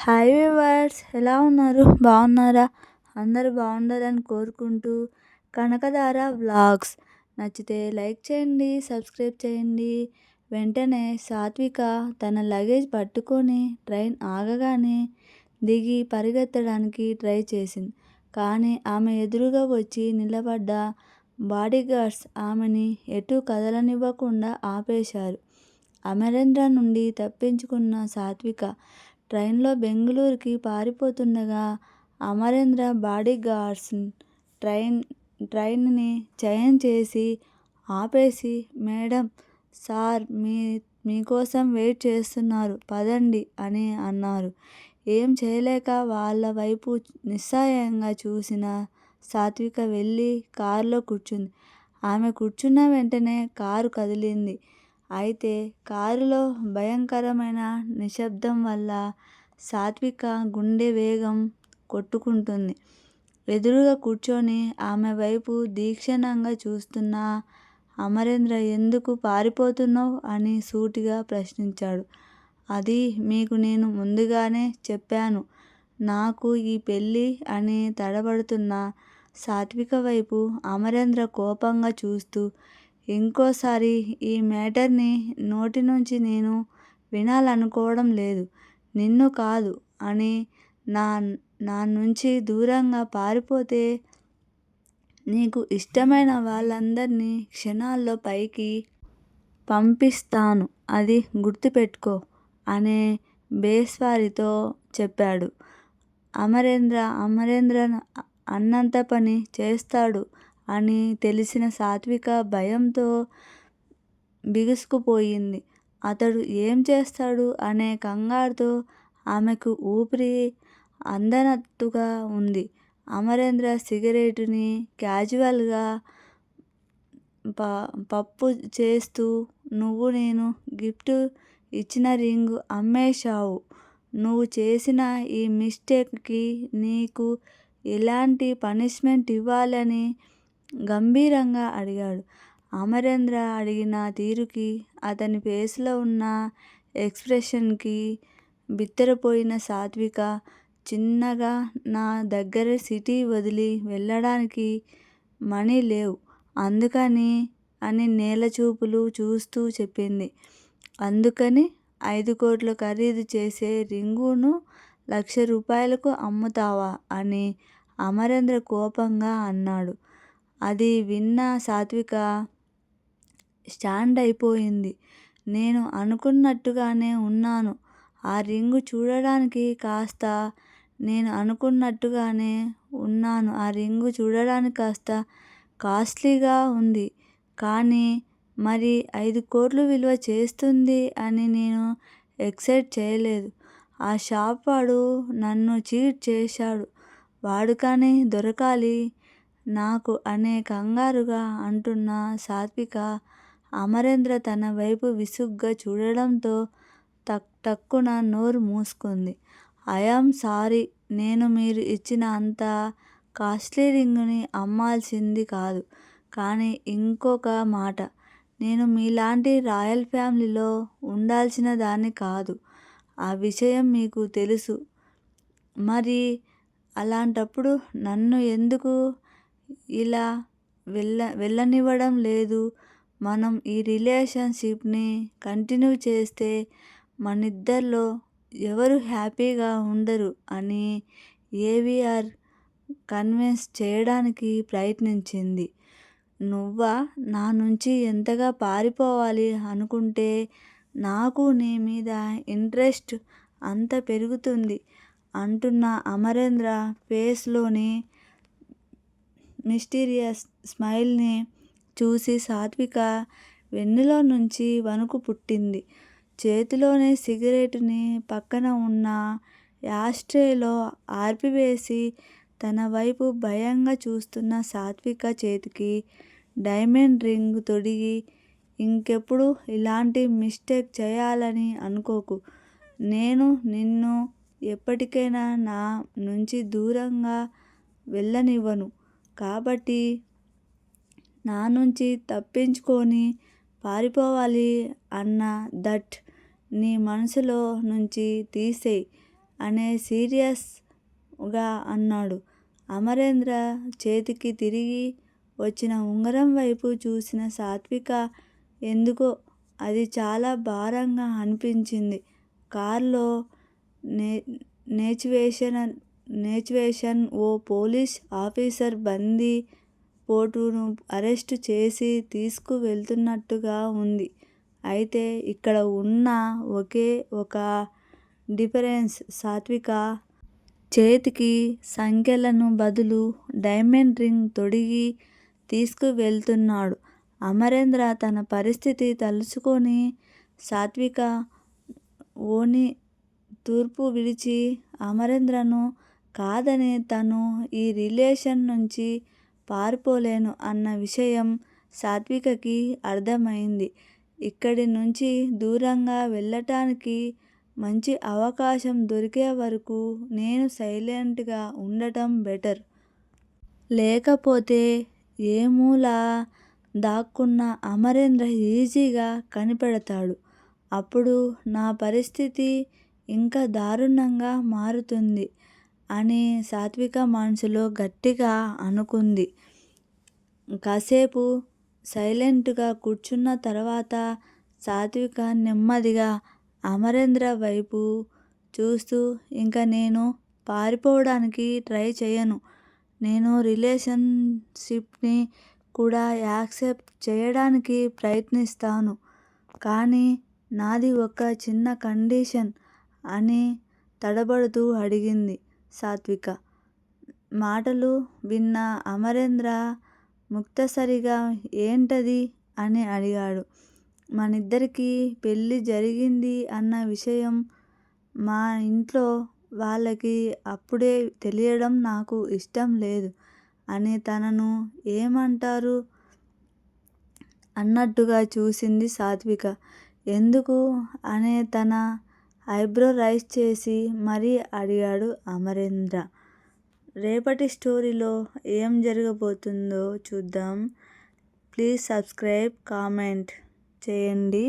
Hi viewers, ఎలా ఉన్నారు? బాగున్నారా? అందరూ బాగుండాలని కోరుకుంటూ కనకధార వ్లాగ్స్ నచ్చితే లైక్ చేయండి, సబ్స్క్రైబ్ చేయండి. వెంటనే సాత్విక తన లగేజ్ పట్టుకొని ట్రైన్ ఆగగానే దిగి పరిగెత్తడానికి ట్రై చేసింది. కానీ ఆమె ఎదురుగా వచ్చి నిలబడ్డ బాడీగార్డ్స్ ఆమెని ఎటూ కదలనివ్వకుండా ఆపేశారు. అమరేంద్ర నుండి తప్పించుకున్న సాత్విక ట్రైన్లో బెంగళూరుకి పారిపోతుండగా అమరేంద్ర బాడీగార్డ్స్ ట్రైన్ని చైన్ చేసి ఆపేసి, మేడం, సార్ మీకోసం వెయిట్ చేస్తున్నారు, పదండి అని అన్నారు. ఏం చేయలేక వాళ్ళ వైపు నిస్సహాయంగా చూసిన సాత్విక వెళ్ళి కారులో కూర్చుంది. ఆమె కూర్చున్న వెంటనే కారు కదిలింది. అయితే కారులో భయంకరమైన నిశ్శబ్దం వల్ల సాత్విక గుండె వేగం కొట్టుకుంటుంది. ఎదురుగా కూర్చొని ఆమె వైపు తీక్షణంగా చూస్తున్న అమరేంద్ర ఎందుకు పారిపోతున్నావు అని సూటిగా ప్రశ్నించాడు. అది మీకు నేను ముందుగానే చెప్పాను, నాకు ఈ పెళ్ళి అని తడబడుతున్న సాత్విక వైపు అమరేంద్ర కోపంగా చూస్తూ, ఇంకోసారి ఈ మేటర్ని నోటి నుంచి నేను వినాలనుకోవడం లేదు. నిన్ను కాదు అని నా నుంచి దూరంగా పారిపోతే నీకు ఇష్టమైన వాళ్ళందరినీ క్షణాల్లో పైకి పంపిస్తాను, అది గుర్తుపెట్టుకో అనే బేస్వారితో చెప్పాడు. అమరేంద్ర అన్నంత పని చేస్తాడు అని తెలిసిన సాత్విక భయంతో బిగుసుకుపోయింది. అతడు ఏం చేస్తాడు అనే కంగారుతో ఆమెకు ఊపిరి అందనట్టుగా ఉంది. అమరేంద్ర సిగరెటుని క్యాజువల్గా పప్పు చేస్తూ, నువ్వు నేను గిఫ్ట్ ఇచ్చిన రింగు అమ్మేశావు. నువ్వు చేసిన ఈ మిస్టేక్కి నీకు ఎలాంటి పనిష్మెంట్ ఇవ్వాలని గంభీరంగా అడిగాడు. అమరేంద్ర అడిగిన తీరుకి, అతని ఫేస్లో ఉన్న ఎక్స్ప్రెషన్కి బిత్తరపోయిన సాత్విక, చిన్నగా, నా దగ్గర సిటీ వదిలి వెళ్ళడానికి మనీ లేవు అందుకని అని నేలచూపులు చూస్తూ చెప్పింది. అందుకని 5 కోట్లు ఖరీదు చేసే రింగును 1,00,000 రూపాయలకు అమ్ముతావా అని అమరేంద్ర కోపంగా అన్నాడు. అది విన్న సాత్విక స్టాండ్ అయిపోయింది. నేను అనుకున్నట్టుగానే ఉన్నాను. ఆ రింగు చూడడానికి కాస్త కాస్ట్లీగా ఉంది. కానీ మరి 5 కోట్లు విలువ చేస్తుంది అని నేను ఎక్స్పెక్ట్ చేయలేదు. ఆ షాప్ వాడు నన్ను చీట్ చేశాడు. వాడు కానీ దొరకాలి నాకు అనే కంగారుగా అంటున్న సాత్విక, అమరేంద్ర తన వైపు విసుగ్గా చూడడంతో టక్కున నోరు మూసుకుంది. ఐయామ్ సారీ, నేను మీరు ఇచ్చిన అంత కాస్ట్లీ రింగుని అమ్మాల్సింది కాదు. కానీ ఇంకొక మాట, నేను మీలాంటి రాయల్ ఫ్యామిలీలో ఉండాల్సిన దాన్ని కాదు. ఆ విషయం మీకు తెలుసు. మరి అలాంటప్పుడు నన్ను ఎందుకు ఇలా వెళ్ళనివ్వడం లేదు? మనం ఈ రిలేషన్షిప్ని కంటిన్యూ చేస్తే మనిద్దరిలో ఎవరు హ్యాపీగా ఉండరు అని ఏవిఆర్ కన్విన్స్ చేయడానికి ప్రయత్నించింది. నువ్వా నా నుంచి ఎంతగా పారిపోవాలి అనుకుంటే నాకు నీ మీద ఇంట్రెస్ట్ అంత పెరుగుతుంది అంటున్న అమరేంద్ర ఫేస్లోని మిస్టీరియస్ స్మైల్ని చూసి సాత్విక వెన్నులో నుంచి వణుకు పుట్టింది. చేతిలోని సిగరెటుని పక్కన ఉన్న యాష్ట్రేలో ఆర్పివేసి తన వైపు భయంగా చూస్తున్న సాత్విక చేతికి డైమండ్ రింగ్ తొడిగి, ఇంకెప్పుడు ఇలాంటి మిస్టేక్ చేయాలని అనుకోకు. నేను నిన్ను ఎప్పటికైనా నా నుంచి దూరంగా వెళ్ళనివ్వను. కాబట్టి నా నుంచి తప్పించుకొని పారిపోవాలి అన్న దట్ నీ మనసులో నుంచి తీసేయ్ అనే సీరియస్గా అన్నాడు. అమరేంద్ర చేతికి తిరిగి వచ్చిన ఉంగరం వైపు చూసిన సాత్విక ఎందుకో అది చాలా భారంగా అనిపించింది. కార్లో నేచివేషన్ ఓ పోలీస్ ఆఫీసర్ బందీ పోటును అరెస్టు చేసి తీసుకు వెళ్తున్నట్టుగా ఉంది. అయితే ఇక్కడ ఉన్న ఒకే ఒక డిఫరెన్స్ సాత్విక చేతికి సంకెళ్లను బదులు డైమండ్ రింగ్ తొడిగి తీసుకువెళ్తున్నాడు. అమరేంద్ర తన పరిస్థితి తలుచుకొని సాత్విక ఓని తూర్పు విడిచి అమరేంద్రను కాదని తను ఈ రిలేషన్ నుంచి పారిపోలేను అన్న విషయం సాత్వికకి అర్థమైంది. ఇక్కడి నుంచి దూరంగా వెళ్ళటానికి మంచి అవకాశం దొరికే వరకు నేను సైలెంట్గా ఉండటం బెటర్. లేకపోతే ఏ మూల దాక్కున్న అమరేంద్ర ఈజీగా కనిపెడతాడు. అప్పుడు నా పరిస్థితి ఇంకా దారుణంగా మారుతుంది అని సాత్విక మనసులో గట్టిగా అనుకుంది. కాసేపు సైలెంట్గా కూర్చున్న తర్వాత సాత్విక నెమ్మదిగా అమరేంద్ర వైపు చూస్తూ ఇంక నేను పారిపోవడానికి ట్రై చేయను. నేను రిలేషన్షిప్ని కూడా యాక్సెప్ట్ చేయడానికి ప్రయత్నిస్తాను. కానీ నాది ఒక చిన్న కండిషన్ అని తడబడుతూ అడిగింది సాత్విక. మాటలు విన్న అమరేంద్ర ముక్తసరిగా ఏంటది అని అడిగాడు. మనిద్దరికీ పెళ్ళి జరిగింది అన్న విషయం మా ఇంట్లో వాళ్ళకి అప్పుడే తెలియడం నాకు ఇష్టం లేదు అని తనను ఏమంటారు అన్నట్టుగా చూసింది సాత్విక. ఎందుకు అనే తన ఐబ్రో రైజ్ చేసి మరీ అడిగాడు అమరేంద్ర. రేపటి స్టోరీలో ఏం జరగబోతుందో చూద్దాం. ప్లీజ్ సబ్స్క్రైబ్, కామెంట్ చేయండి.